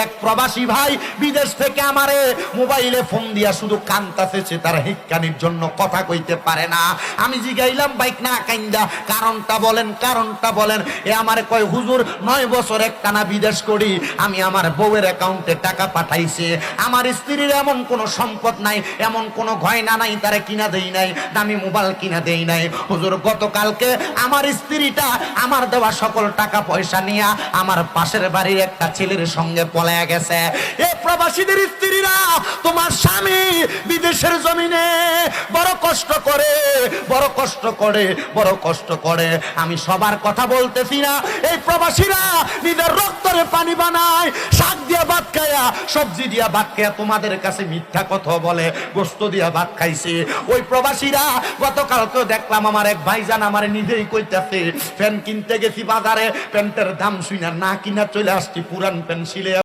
এক প্রবাসী ভাই বিদেশ থেকে আমারে মোবাইলে ফোন দিয়া শুধু কান্তাছে, তার হিক্কানির জন্য কথা কইতে পারে না। আমি জিগাইলাম বাইক না কাইন্দা কারণটা বলেন, কারণটা বলেন। এ আমারে কয় হুজুর 9 বছর একটানা বিদেশ করি, আমি আমার বউয়ের অ্যাকাউন্টে টাকা পাঠাইছে, আমার স্ত্রীর এমন কোনো সম্পদ নাই, এমন কোনো গয়না নাই তারে কিনা দেই নাই, দামি মোবাইল কিনা দেই নাই। হুজুর গতকালকে আমার স্ত্রীটা আমার দেওয়া সকল টাকা পয়সা নিয়ে আমার পাশের বাড়ির একটা ছেলের সঙ্গে পলায়া গেছে। এ প্রবাসীদের স্ত্রীরা, তোমার স্বামী বিদেশের জমিনে বড় কষ্ট করে, বড় কষ্ট করে, বড় কষ্ট করে। আমি সবার কথা বলতেছি না। এই প্রবাসীরা নিজের রক্তরে পানি বানায়, শাক দিয়া ভাত খায়া, সবজি দিয়া ভাত খায়া তোমাদের কাছে মিথ্যা কথা বলে, গোস্ত দিয়া ভাত খাইছে। ওই প্রবাসীরা গতকালকে দেখলাম আমার এক ভাইজান আমার নিজেই কইতাছে, প্যান্ট কিনতে গেছি বাজারে, প্যান্টের দাম শুইনা না কিনা চলে আসছি পুরান প্যান্ট সিলে